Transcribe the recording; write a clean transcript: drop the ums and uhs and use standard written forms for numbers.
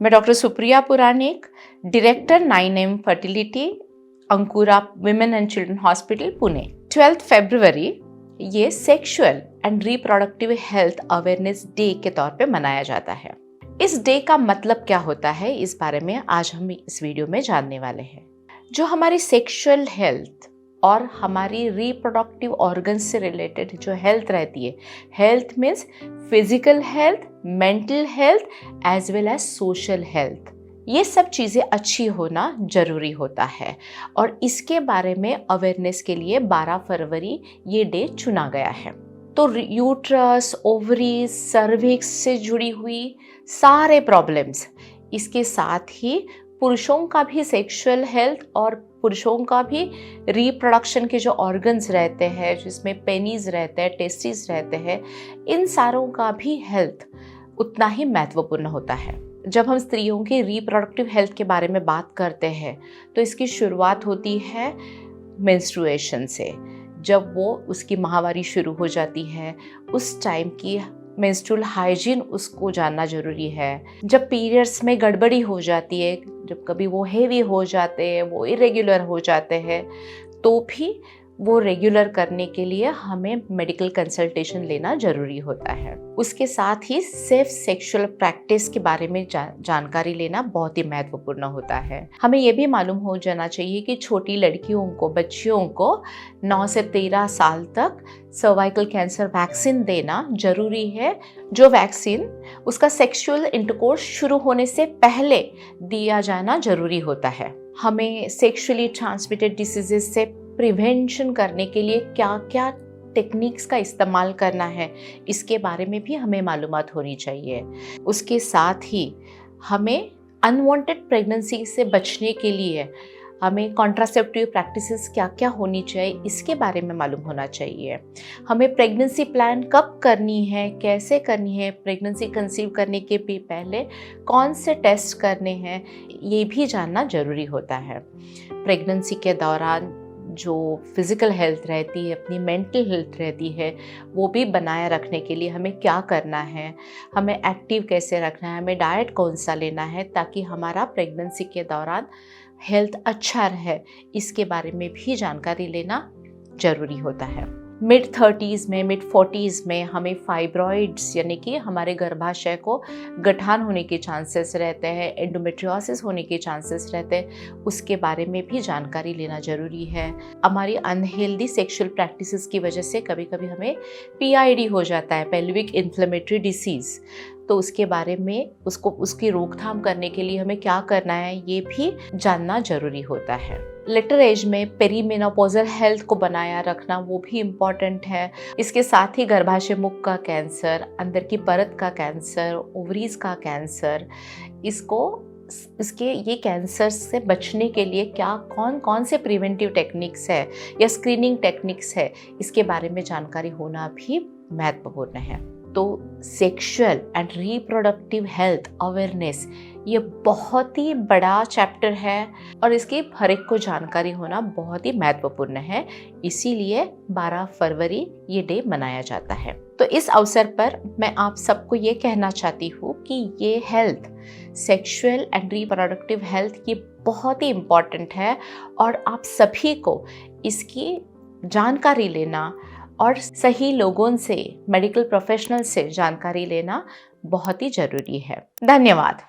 मैं doctor Supriya Puranik, director 9M fertility, अंकुरा women and children hospital, Pune. 12 फरवरी ये sexual and reproductive health awareness day के तौर पे मनाया जाता है। इस डे का मतलब क्या होता है, इस बारे में आज हम इस वीडियो में जानने वाले हैं। जो हमारी सेक्सुअल हेल्थ और हमारी रिप्रोडक्टिव ऑर्गन से रिलेटेड जो हेल्थ रहती है, health means physical health, mental health as well as social health, ये सब चीज़ें अच्छी होना जरूरी होता है। और इसके बारे में अवेयरनेस के लिए 12 फरवरी ये डे चुना गया है। तो यूट्रस, ओवरीज, सर्विक्स से जुड़ी हुई सारे प्रॉब्लम्स, इसके साथ ही पुरुषों का भी सेक्सुअल हेल्थ और पुरुषों का भी रिप्रोडक्शन के जो ऑर्गन्स रहते हैं, जिसमें पेनीज रहते हैं, टेस्टिस रहते हैं, इन सारों का भी हेल्थ उतना ही महत्वपूर्ण होता है। जब हम स्त्रियों की रिप्रोडक्टिव हेल्थ के बारे में बात करते हैं तो इसकी शुरुआत होती है मेंस्ट्रुएशन से। जब वो उसकी माहवारी शुरू हो जाती है, उस टाइम की मेंस्ट्रुअल हाइजीन उसको जानना जरूरी है। जब पीरियड्स में गड़बड़ी हो जाती है, जब कभी वो हेवी हो जाते हैं, वो इरेगुलर हो जाते हैं, तो भी वो रेगुलर करने के लिए हमें मेडिकल कंसल्टेशन लेना जरूरी होता है। उसके साथ ही सेफ सेक्सुअल प्रैक्टिस के बारे में जानकारी लेना बहुत ही महत्वपूर्ण होता है। हमें ये भी मालूम हो जाना चाहिए कि छोटी लड़कियों को, बच्चियों को 9 से 13 साल तक सर्वाइकल कैंसर वैक्सीन देना जरूरी है। जो वैक्सीन उसका सेक्सुअल इंटरकोर्स शुरू होने से पहले दिया जाना जरूरी होता है। हमें सेक्सुअली ट्रांसमिटेड डिसीजेस से प्रिवेंशन करने के लिए क्या क्या टेक्निक्स का इस्तेमाल करना है, इसके बारे में भी हमें मालूमात होनी चाहिए। उसके साथ ही हमें अनवांटेड प्रेगनेंसी से बचने के लिए हमें कॉन्ट्रासेप्टिव प्रैक्टिसेस क्या क्या होनी चाहिए, इसके बारे में मालूम होना चाहिए। हमें प्रेगनेंसी प्लान कब करनी है, कैसे करनी है, प्रेगनेंसी कंसीव करने के भी पहले कौन से टेस्ट करने हैं, ये भी जानना ज़रूरी होता है। प्रेगनेंसी के दौरान जो फिज़िकल हेल्थ रहती है, अपनी मेंटल हेल्थ रहती है, वो भी बनाए रखने के लिए हमें क्या करना है, हमें एक्टिव कैसे रखना है, हमें डाइट कौन सा लेना है, ताकि हमारा प्रेगनेंसी के दौरान हेल्थ अच्छा रहे, इसके बारे में भी जानकारी लेना ज़रूरी होता है। मिड 30s में, मिड 40s में हमें फाइब्रॉइड्स यानी कि हमारे गर्भाशय को गठान होने के चांसेस रहते हैं, एंडोमेट्रियोसिस होने के चांसेस रहते हैं, उसके बारे में भी जानकारी लेना ज़रूरी है। हमारी अनहेल्दी सेक्सुअल प्रैक्टिसेस की वजह से कभी कभी हमें PID हो जाता है, पेल्विक इन्फ्लेमेटरी डिसीज़, तो उसके बारे में उसकी रोकथाम करने के लिए हमें क्या करना है, ये भी जानना ज़रूरी होता है। लेटर एज में पेरीमेनोपॉजल हेल्थ को बनाया रखना वो भी इम्पॉर्टेंट है। इसके साथ ही गर्भाशय मुख का कैंसर, अंदर की परत का कैंसर, ओवरीज का कैंसर, ये कैंसर से बचने के लिए क्या कौन कौन से प्रिवेंटिव टेक्निक्स है या स्क्रीनिंग टेक्निक्स है, इसके बारे में जानकारी होना भी महत्वपूर्ण है। तो sexual and reproductive health awareness ये बहुत ही बड़ा चैप्टर है और इसकी हर एक को जानकारी होना बहुत ही महत्वपूर्ण है। इसीलिए 12 फरवरी ये डे मनाया जाता है। तो इस अवसर पर मैं आप सबको ये कहना चाहती हूँ कि ये health, sexual and reproductive health ये बहुत ही इम्पॉर्टेंट है और आप सभी को इसकी जानकारी लेना और सही लोगों से, मेडिकल प्रोफेशनल से जानकारी लेना बहुत ही जरूरी है। धन्यवाद।